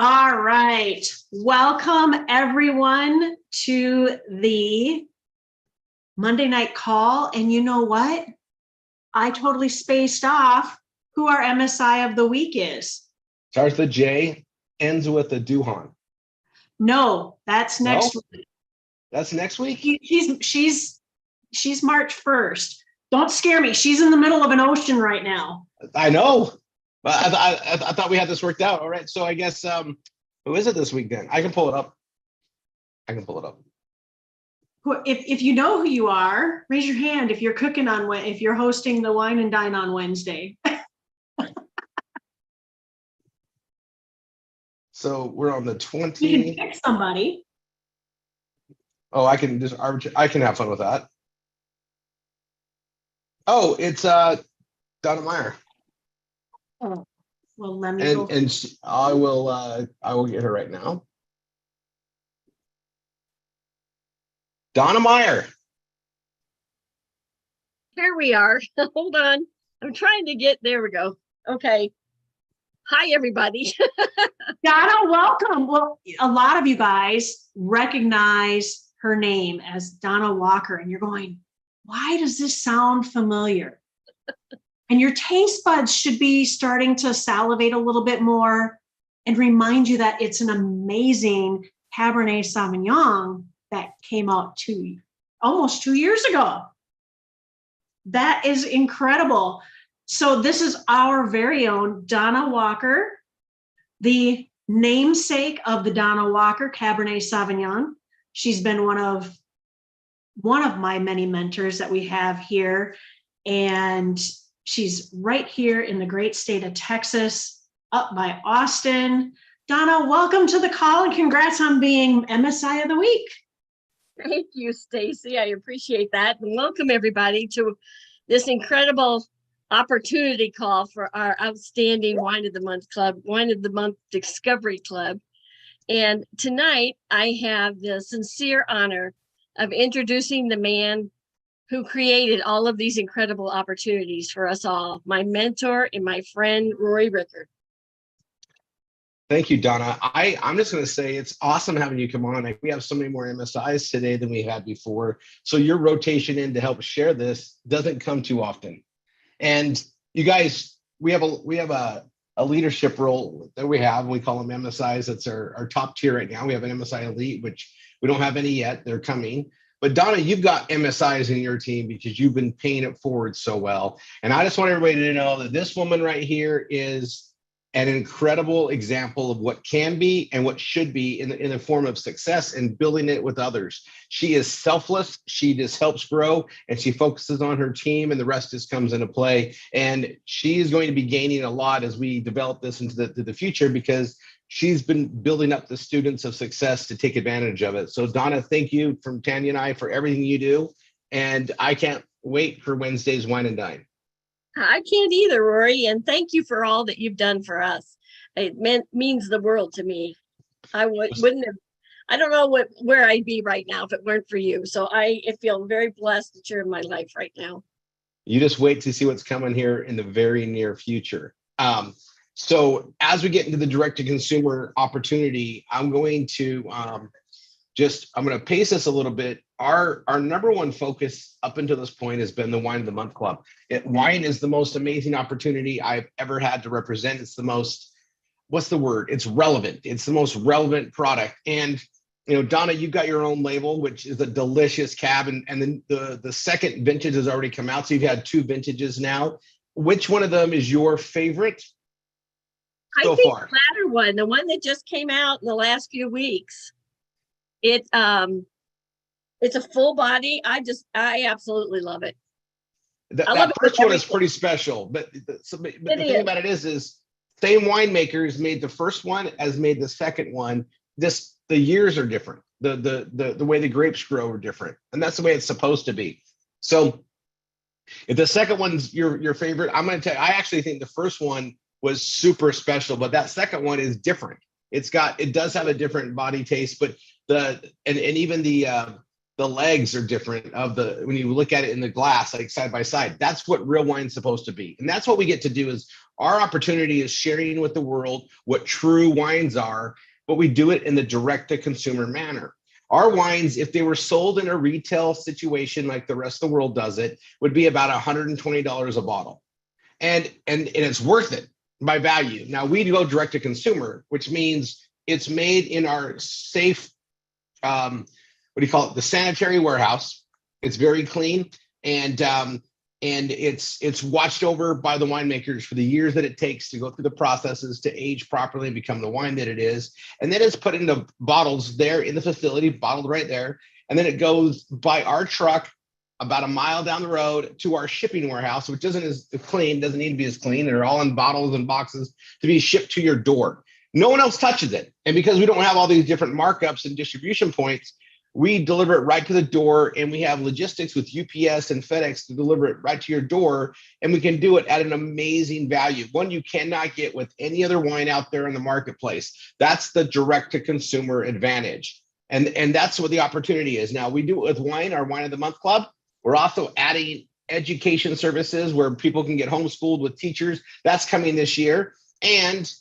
All right. Welcome, everyone, to the Monday night call. And you know what? I totally spaced off who our MSI of the week is. Starts with a J, ends with a Duhan. No, that's next week. That's next week? She's March 1st. Don't scare me. She's in the middle of an ocean right now. I know. I thought we had this worked out. All right. So I guess who is it this week then? I can pull it up. If you know who you are, raise your hand if you're cooking if you're hosting the Wine and Dine on Wednesday. So we're on the 20. You can pick somebody. Oh, I can have fun with that. Oh, it's Donna Meyer. Oh, well, let me go. And I will get her right now. Donna Meyer. Here we are. Hold on. I'm trying to there we go. Okay. Hi, everybody. Donna, welcome. Well, a lot of you guys recognize her name as Donna Walker, and you're going, why does this sound familiar? And your taste buds should be starting to salivate a little bit more and remind you that it's an amazing Cabernet Sauvignon that came out almost 2 years ago. That is incredible. So this is our very own Donna Walker, the namesake of the Donna Walker Cabernet Sauvignon. She's been one of my many mentors that we have here. And she's right here in the great state of Texas, up by Austin. Donna, welcome to the call and congrats on being MSI of the week. Thank you, Stacy. I appreciate that. And welcome everybody to this incredible opportunity call for our outstanding Wine of the Month Club, Wine of the Month Discovery Club. And tonight I have the sincere honor of introducing the man who created all of these incredible opportunities for us all, my mentor and my friend, Rory Rickard. Thank you, Donna. I'm just going to say it's awesome having you come on. We have so many more MSIs today than we had before. So your rotation in to help share this doesn't come too often. And you guys, we have a leadership role that we have. We call them MSIs. That's our top tier right now. We have an MSI Elite, which we don't have any yet. They're coming. But Donna, you've got MSIs in your team because you've been paying it forward so well. And I just want everybody to know that this woman right here is an incredible example of what can be and what should be in the form of success and building it with others. She is selfless. She just helps grow and she focuses on her team and the rest just comes into play. And she is going to be gaining a lot as we develop this into the future because she's been building up the students of success to take advantage of it. So Donna, thank you from Tanya and I for everything you do. And I can't wait for Wednesday's Wine and Dine. I can't either, Rory. And thank you for all that you've done for us. It means the world to me. I wouldn't have, I don't know where I'd be right now if it weren't for you. So I feel very blessed that you're in my life right now. You just wait to see what's coming here in the very near future. So as we get into the direct-to-consumer opportunity, I'm going to pace this a little bit. Our number one focus up until this point has been the Wine of the Month Club. Wine is the most amazing opportunity I've ever had to represent. It's the most, it's relevant. It's the most relevant product. And, Donna, you've got your own label, which is a delicious cab. And then the second vintage has already come out. So you've had 2 vintages now. Which one of them is your favorite so far? The latter one, the one that just came out in the last few weeks. It's a full body. I absolutely love it. That first one is pretty special, but the thing about it is same winemakers made the first one as made the second one. The years are different. The way the grapes grow are different, and that's the way it's supposed to be. So if the second one's your favorite, I'm going to tell you, I actually think the first one was super special, but that second one is different. It does have a different body taste, but even the the legs are different when you look at it in the glass, like side by side. That's what real wine's supposed to be. And that's what we get to do is our opportunity is sharing with the world what true wines are, but we do it in the direct to consumer manner. Our wines, if they were sold in a retail situation like the rest of the world does it, would be about $120 a bottle. And it's worth it by value. Now we go direct to consumer, which means it's made in our safe, the sanitary warehouse. It's very clean, and it's watched over by the winemakers for the years that it takes to go through the processes to age properly and become the wine that it is. And then it's put into bottles there in the facility, bottled right there. And then it goes by our truck about a mile down the road to our shipping warehouse, which doesn't need to be as clean. They're all in bottles and boxes to be shipped to your door. No one else touches it. And because we don't have all these different markups and distribution points, we deliver it right to the door, and we have logistics with UPS and FedEx to deliver it right to your door. And we can do it at an amazing value, one you cannot get with any other wine out there in the marketplace. That's the direct to consumer advantage. And that's what the opportunity is. Now we do it with wine, our Wine of the Month Club. We're also adding education services where people can get homeschooled with teachers. That's coming this year. And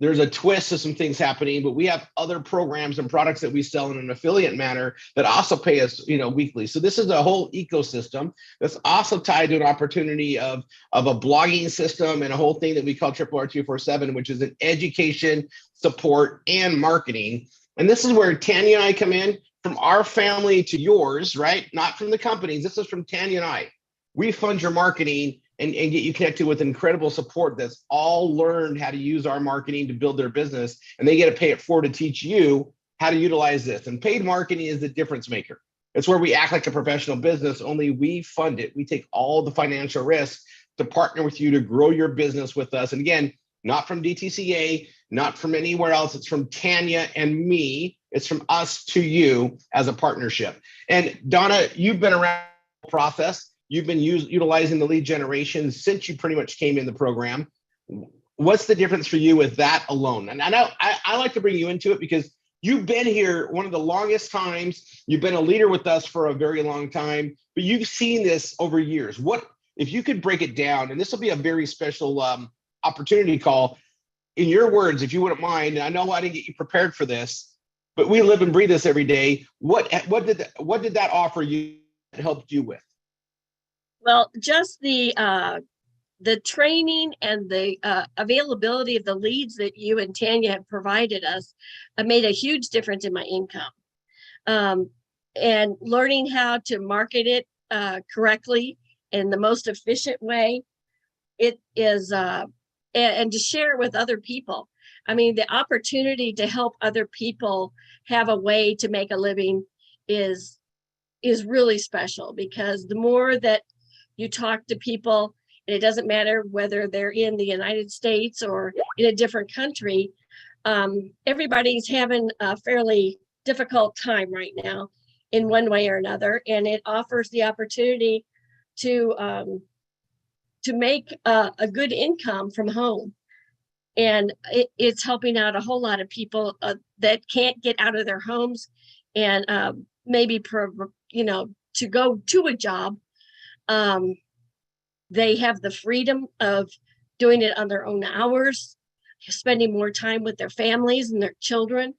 there's a twist to some things happening, but we have other programs and products that we sell in an affiliate manner that also pay us, weekly. So this is a whole ecosystem that's also tied to an opportunity of a blogging system and a whole thing that we call Triple R 247, which is an education, support, and marketing. And this is where Tanya and I come in, from our family to yours, right? Not from the companies. This is from Tanya and I. We fund your marketing and get you connected with incredible support that's all learned how to use our marketing to build their business. And they get to pay it forward to teach you how to utilize this. And paid marketing is the difference maker. It's where we act like a professional business, only we fund it. We take all the financial risk to partner with you to grow your business with us. And again, not from DTCA, not from anywhere else. It's from Tanya and me. It's from us to you as a partnership. And Donna, you've been around the process. You've been utilizing the lead generation since you pretty much came in the program. What's the difference for you with that alone? And I know I like to bring you into it because you've been here one of the longest times. You've been a leader with us for a very long time, but you've seen this over years. What if you could break it down? And this will be a very special opportunity call. In your words, if you wouldn't mind, and I know I didn't get you prepared for this, but we live and breathe this every day. What did that offer you that helped you with? Well, just the training and the availability of the leads that you and Tanya have provided us made a huge difference in my income. And learning how to market it correctly in the most efficient way, it is, and to share it with other people. I mean, the opportunity to help other people have a way to make a living is really special, because the more that you talk to people, and it doesn't matter whether they're in the United States or in a different country, everybody's having a fairly difficult time right now in one way or another. And it offers the opportunity to make a good income from home. And it's helping out a whole lot of people that can't get out of their homes and maybe, to go to a job. They have the freedom of doing it on their own hours, spending more time with their families and their children.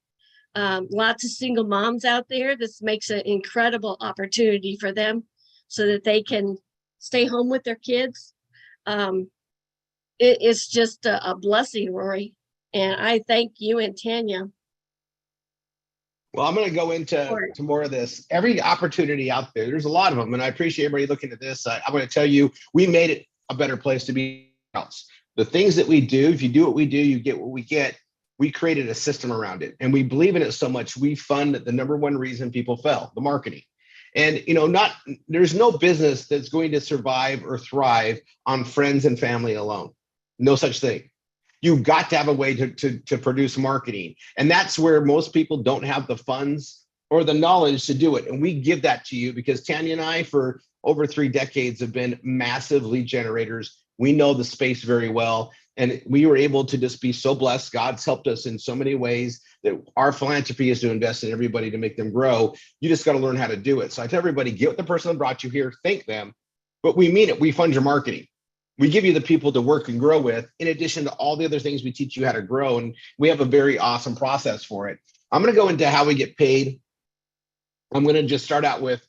Lots of single moms out there. This makes an incredible opportunity for them so that they can stay home with their kids. It's just a blessing, Rory. And I thank you and Tanya. Well, I'm going to go into more of this. Every opportunity out there, there's a lot of them. And I appreciate everybody looking at this. I'm going to tell you, we made it a better place to be else. The things that we do, if you do what we do, you get what we get. We created a system around it. And we believe in it so much, we fund the number one reason people fail, the marketing. And, there's no business that's going to survive or thrive on friends and family alone. No such thing. You've got to have a way to produce marketing. And that's where most people don't have the funds or the knowledge to do it. And we give that to you because Tanya and I, for over 3 decades, have been massive lead generators. We know the space very well. And we were able to just be so blessed. God's helped us in so many ways that our philanthropy is to invest in everybody to make them grow. You just got to learn how to do it. So I tell everybody, get with the person that brought you here, thank them, but we mean it. We fund your marketing. We give you the people to work and grow with, in addition to all the other things we teach you how to grow. And we have a very awesome process for it. I'm going to go into how we get paid. I'm going to just start out with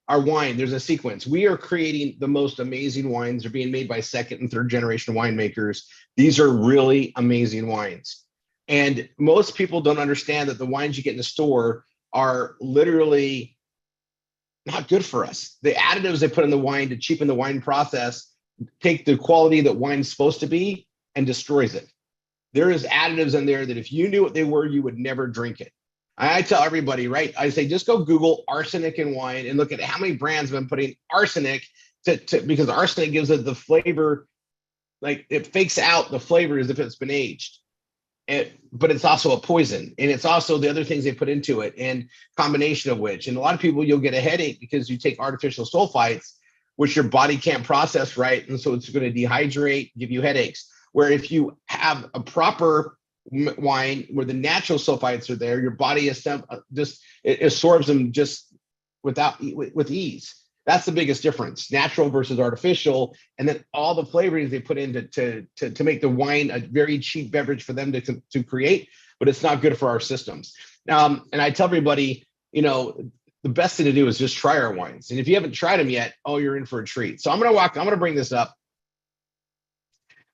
our wine. There's a sequence. We are creating the most amazing wines. They're being made by second and third generation winemakers. These are really amazing wines. And most people don't understand that the wines you get in the store are literally not good for us. The additives they put in the wine to cheapen the wine process take the quality that wine's supposed to be and destroys it. There is additives in there that if you knew what they were, you would never drink it. I tell everybody, right? I say, just go Google arsenic in wine and look at how many brands have been putting arsenic because arsenic gives it the flavor, like it fakes out the flavor as if it's been aged. But it's also a poison, and it's also the other things they put into it, and combination of which. And a lot of people, you'll get a headache because you take artificial sulfites, which your body can't process right. And so it's going to dehydrate, give you headaches. Where if you have a proper wine where the natural sulfites are there, your body it absorbs them just with ease. That's the biggest difference, natural versus artificial. And then all the flavorings they put in to make the wine a very cheap beverage for them to create, but it's not good for our systems. And I tell everybody, the best thing to do is just try our wines. And if you haven't tried them yet, you're in for a treat. So I'm going to bring this up.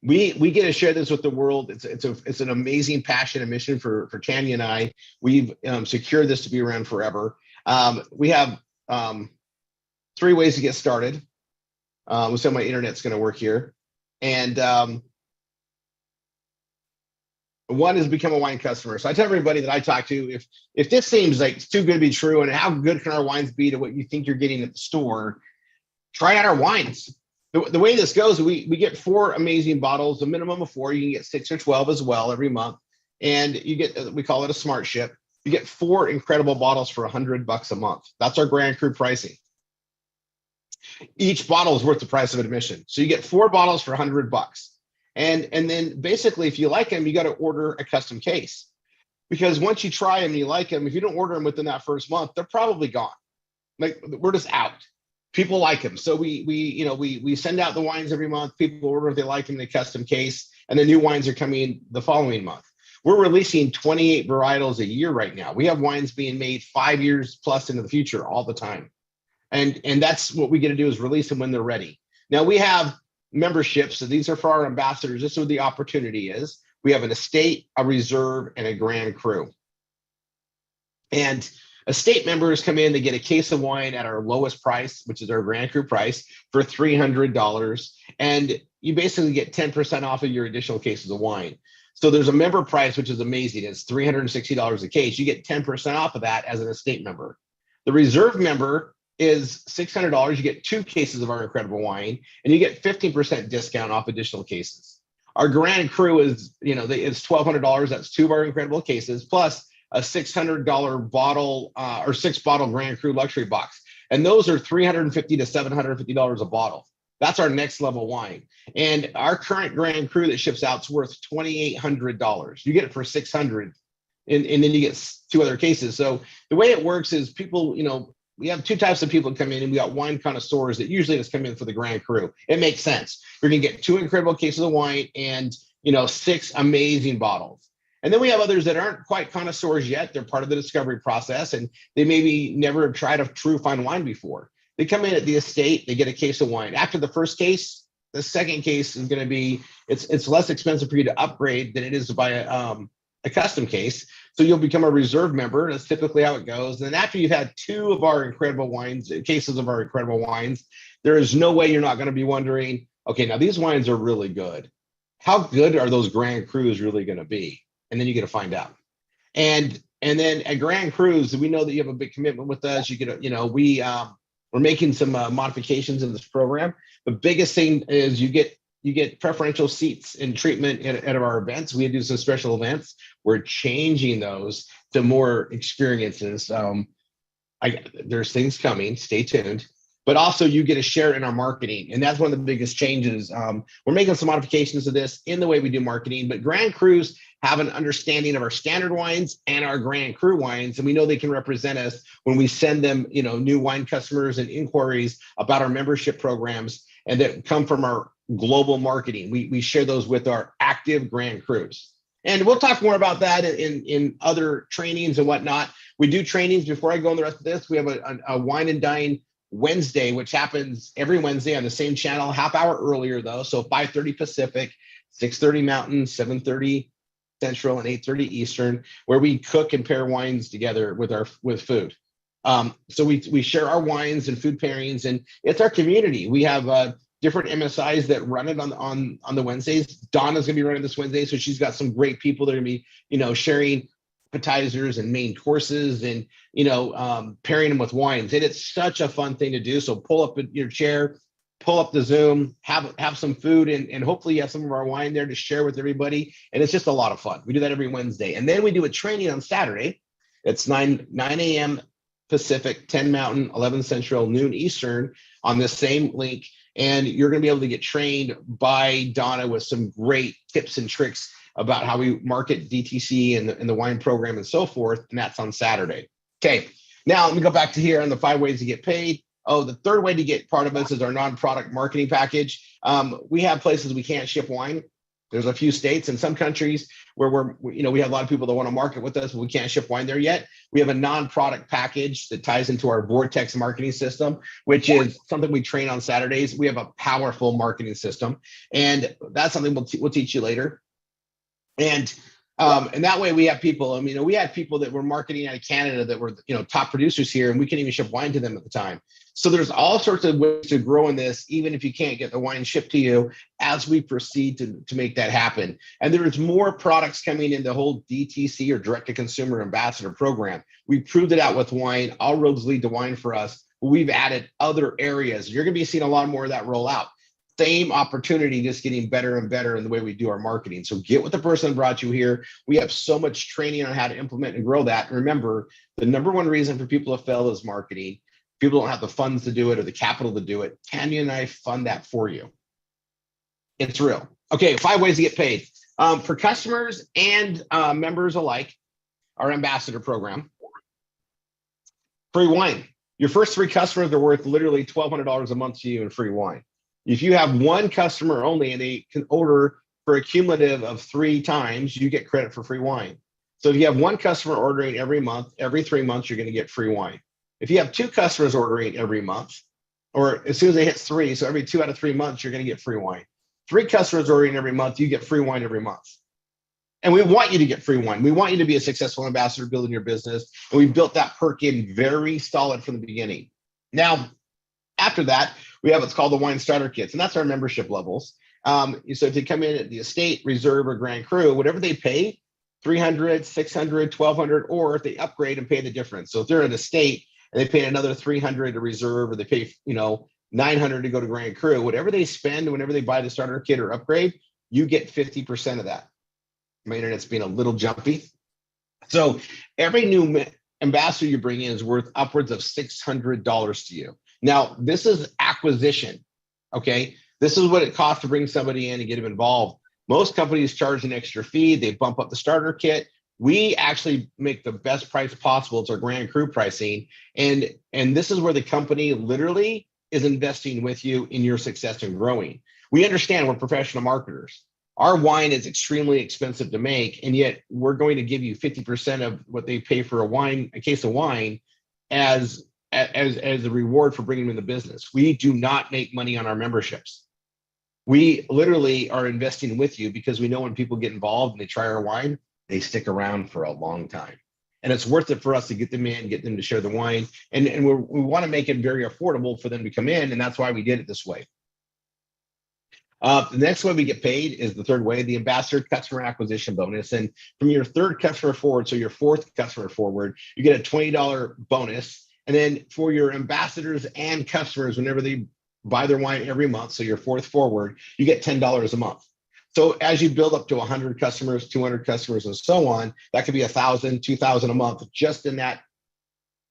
We get to share this with the world. It's an amazing passion and mission for Tanya and I. We've secured this to be around forever. We have 3 ways to get started. We'll see how my internet's going to work here. And one is become a wine customer. So I tell everybody that I talk to, if this seems like it's too good to be true, and how good can our wines be to what you think you're getting at the store, try out our wines. The way this goes, we get 4 amazing bottles, a minimum of 4. You can get 6 or 12 as well every month. And you get, we call it a smart ship. You get 4 incredible bottles for $100 a month. That's our Grand Cru pricing. Each bottle is worth the price of admission. So you get 4 bottles for $100. And then basically, if you like them, you got to order a custom case. Because once you try them and you like them, if you don't order them within that first month, they're probably gone. Like, we're just out. People like them. So we send out the wines every month. People order if they like them in a custom case, and the new wines are coming the following month. We're releasing 28 varietals a year right now. We have wines being made 5 years plus into the future all the time. And that's what we get to do, is release them when they're ready. Now we have memberships. So these are for our ambassadors. This is what the opportunity is. We have an estate, a reserve, and a Grand Cru. And estate members come in, they get a case of wine at our lowest price, which is our Grand Cru price, for $300. And you basically get 10% off of your additional cases of wine. So there's a member price, which is amazing. It's $360 a case. You get 10% off of that as an estate member. The reserve member is $600. You get 2 cases of our incredible wine, and you get 15% discount off additional cases. Our Grand Cru is, it's $1,200. That's 2 of our incredible cases, plus a $600 bottle or 6-bottle Grand Cru luxury box. And those are $350 to $750 a bottle. That's our next level wine. And our current Grand Cru that ships out is worth $2,800. You get it for $600, and then you get 2 other cases. So the way it works is people, we have 2 types of people that come in, and we got wine connoisseurs that usually just come in for the Grand Cru. It makes sense. You're going to get 2 incredible cases of wine and, 6 amazing bottles. And then we have others that aren't quite connoisseurs yet. They're part of the discovery process, and they maybe never have tried a true fine wine before. They come in at the estate, they get a case of wine. After the first case, the second case is going to be, it's less expensive for you to upgrade than it is to buy a custom case. So you'll become a reserve member. That's typically how it goes. And then after you've had 2 of our incredible wines, cases of our incredible wines, there is no way you're not going to be wondering, okay, now these wines are really good. How good are those Grand Crus really going to be? And then you get to find out. And then at Grand Crus, we know that you have a big commitment with us. You get, we're making some modifications in this program. The biggest thing is you get preferential seats and treatment at our events. We do some special events. We're changing those to more experiences. There's things coming. Stay tuned. but also you get a share in our marketing. And that's one of the biggest changes. We're making some modifications to this in the way we do marketing, but Grand Crus have an understanding of our standard wines and our Grand Cru wines. And we know they can represent us when we send them, new wine customers and inquiries about our membership programs and that come from our global marketing. We share those with our active Grand Crus. And we'll talk more about that in other trainings and whatnot. We do trainings. Before I go on the rest of this, we have a wine and dine Wednesday, which happens every Wednesday on the same channel, half hour earlier though. So 5:30 Pacific, 6:30 Mountain, 7:30 Central, and 8:30 Eastern, where we cook and pair wines together with food. So we share our wines and food pairings, and it's our community. We have different MSIs that run it on the Wednesdays. Donna's gonna be running this Wednesday, so she's got some great people that are gonna be, sharing appetizers and main courses and, pairing them with wines. And it's such a fun thing to do. So pull up your chair, pull up the Zoom, have some food, and hopefully you have some of our wine there to share with everybody. And it's just a lot of fun. We do that every Wednesday. And then we do a training on Saturday. It's 9 a.m. Pacific, 10 Mountain, 11 Central, noon Eastern on this same link. And you're going to be able to get trained by Donna with some great tips and tricks about how we market DTC and the wine program and so forth. And that's on Saturday. Okay, now let me go back to here on the 5 ways to get paid. Oh, the third way to get part of us is our non-product marketing package. We have places we can't ship wine. There's a few states and some countries where we have a lot of people that want to market with us, but we can't ship wine there yet. We have a non-product package that ties into our Vortex marketing system, which is something we train on Saturdays. We have a powerful marketing system, and that's something we'll teach you later. And that way we have people, we had people that were marketing out of Canada that were, top producers here, and we couldn't even ship wine to them at the time. So there's all sorts of ways to grow in this, even if you can't get the wine shipped to you, as we proceed to make that happen. And there's more products coming in the whole DTC or direct to consumer ambassador program. We proved it out with wine. All roads lead to wine for us. We've added other areas. You're going to be seeing a lot more of that roll out. Same opportunity, just getting better and better in the way we do our marketing. So get with the person that brought you here. We have so much training on how to implement and grow that. Remember, the number one reason for people to fail is marketing. People don't have the funds to do it or the capital to do it. Tanya and I fund that for you. It's real. Okay, 5 ways to get paid. For customers and members alike, our ambassador program. Free wine. Your first 3 customers are worth literally $1,200 a month to you in free wine. If you have one customer only and they can order for a cumulative of 3 times, you get credit for free wine. So if you have one customer ordering every month, every 3 months, you're going to get free wine. If you have 2 customers ordering every month, or as soon as they hit 3, so every 2 out of 3 months, you're going to get free wine. 3 customers ordering every month, you get free wine every month. And we want you to get free wine. We want you to be a successful ambassador building your business. And we built that perk in very solid from the beginning. Now, after that, we have what's called the wine starter kits, and that's our membership levels. So if they come in at the estate, reserve, or Grand Cru, whatever they pay, $300, $600, $1,200, or if they upgrade and pay the difference. So if they're at estate and they pay another $300 to reserve, or they pay $900 to go to Grand Cru, whatever they spend whenever they buy the starter kit or upgrade, you get 50% of that. My internet's being a little jumpy. So every new ambassador you bring in is worth upwards of $600 to you. Now, this is acquisition, okay? This is what it costs to bring somebody in and get them involved. Most companies charge an extra fee. They bump up the starter kit. We actually make the best price possible. It's our Grand Cru pricing. And this is where the company literally is investing with you in your success and growing. We understand we're professional marketers. Our wine is extremely expensive to make, and yet we're going to give you 50% of what they pay for a case of wine as a reward for bringing them in the business. We do not make money on our memberships. We literally are investing with you because we know when people get involved and they try our wine, they stick around for a long time. And it's worth it for us to get them in, get them to share the wine. And we want to make it very affordable for them to come in. And that's why we did it this way. The next way we get paid is the third way, the ambassador customer acquisition bonus. And from your 3rd customer forward, so your 4th customer forward, you get a $20 bonus. And then for your ambassadors and customers, whenever they buy their wine every month, so your 4th forward, you get $10 a month. So as you build up to 100 customers, 200 customers, and so on, that could be 1,000, 2,000 a month just in that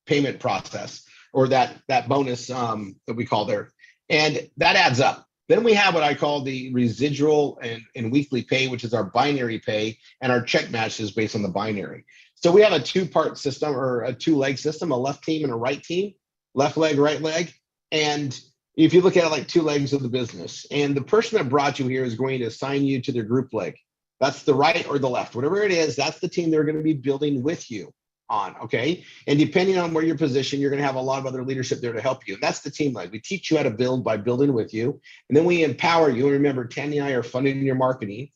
payment process. or that bonus that we call there. And that adds up. Then we have what I call the residual and weekly pay, which is our binary pay, and our check match is based on the binary. So we have a two-part system, or a two-leg system, a left team and a right team, left leg, right leg. And if you look at it like two legs of the business, and the person that brought you here is going to assign you to their group leg. That's the right or the left, whatever it is, that's the team they're going to be building with you on, okay? And depending on where you're positioned, you're going to have a lot of other leadership there to help you. And that's the team leg. We teach you how to build by building with you. And then we empower you. And remember, Tandy and I are funding your marketing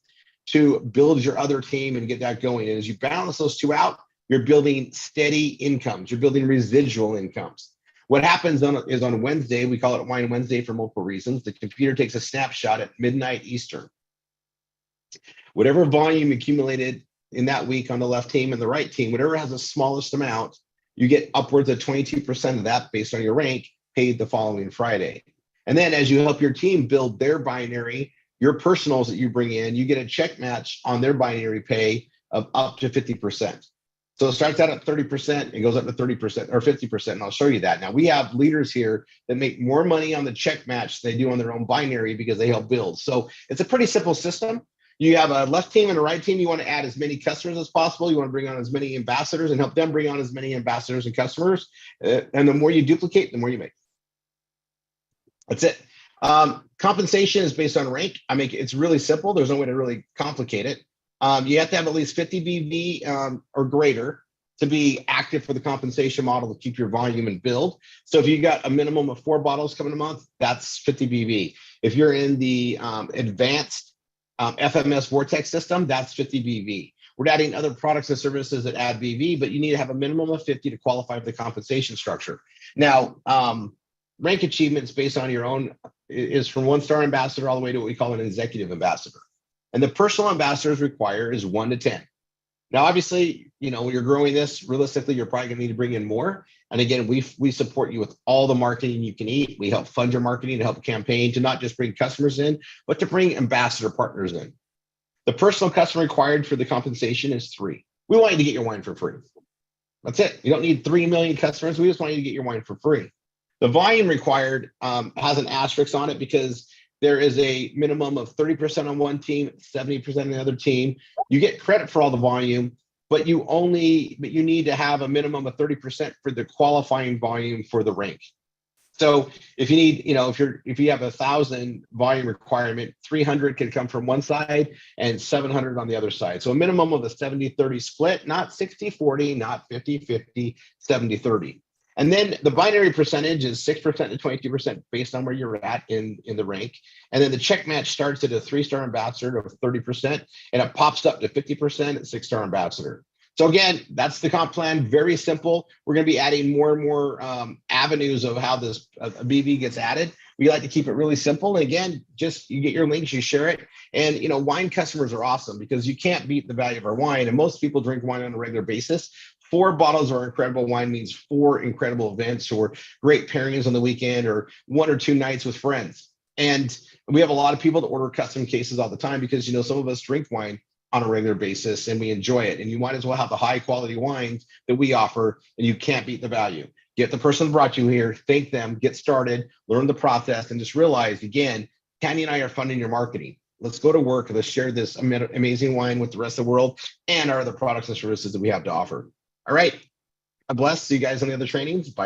to build your other team and get that going. And as you balance those two out, you're building steady incomes. You're building residual incomes. What happens is on Wednesday, we call it Wine Wednesday for multiple reasons. The computer takes a snapshot at midnight Eastern. Whatever volume accumulated in that week on the left team and the right team, whatever has the smallest amount, you get upwards of 22% of that based on your rank paid the following Friday. And then as you help your team build their binary, your personals that you bring in, you get a check match on their binary pay of up to 50%. So it starts out at 30%, it goes up to 30% or 50%, and I'll show you that. Now, we have leaders here that make more money on the check match than they do on their own binary because they help build. So it's a pretty simple system. You have a left team and a right team. You want to add as many customers as possible. You want to bring on as many ambassadors and help them bring on as many ambassadors and customers. And the more you duplicate, the more you make. That's it. Compensation is based on rank. It's really simple. There's no way to really complicate it. You have to have at least 50 BV or greater to be active for the compensation model to keep your volume and build. So if you got a minimum of 4 bottles coming a month, that's 50 BV. If you're in the advanced FMS Vortex system, that's 50 BV. We're adding other products and services that add BV, but you need to have a minimum of 50 to qualify for the compensation structure. Now, rank achievements based on your own is from 1-star ambassador all the way to what we call an executive ambassador. And the personal ambassadors require is 1 to 10. Now, obviously, when you're growing this, realistically, you're probably going to need to bring in more. And again, we support you with all the marketing you can eat. We help fund your marketing to help campaign to not just bring customers in, but to bring ambassador partners in. The personal customer required for the compensation is 3. We want you to get your wine for free. That's it. You don't need 3 million customers. We just want you to get your wine for free. The volume required has an asterisk on it because there is a minimum of 30% on one team, 70% on the other team. You get credit for all the volume, but you need to have a minimum of 30% for the qualifying volume for the rank. So if you need, if you have 1,000 volume requirement, 300 can come from one side and 700 on the other side. So a minimum of a 70-30 split, not 60-40, not 50-50, 70-30. And then the binary percentage is 6% to 22% based on where you're at in the rank. And then the check match starts at a 3-star ambassador of 30%, and it pops up to 50% at 6-star ambassador. So again, that's the comp plan. Very simple. We're going to be adding more and more avenues of how this BV gets added. We like to keep it really simple. And again, just you get your links, you share it. And wine customers are awesome because you can't beat the value of our wine. And most people drink wine on a regular basis. 4 bottles of incredible wine means 4 incredible events or great pairings on the weekend or 1 or 2 nights with friends. And we have a lot of people that order custom cases all the time because, some of us drink wine on a regular basis and we enjoy it. And you might as well have the high quality wines that we offer, and you can't beat the value. Get the person who brought you here, thank them, get started, learn the process, and just realize, again, Tandy and I are funding your marketing. Let's go to work. Let's share this amazing wine with the rest of the world and our other products and services that we have to offer. All right. God bless. See you guys on the other trainings. Bye.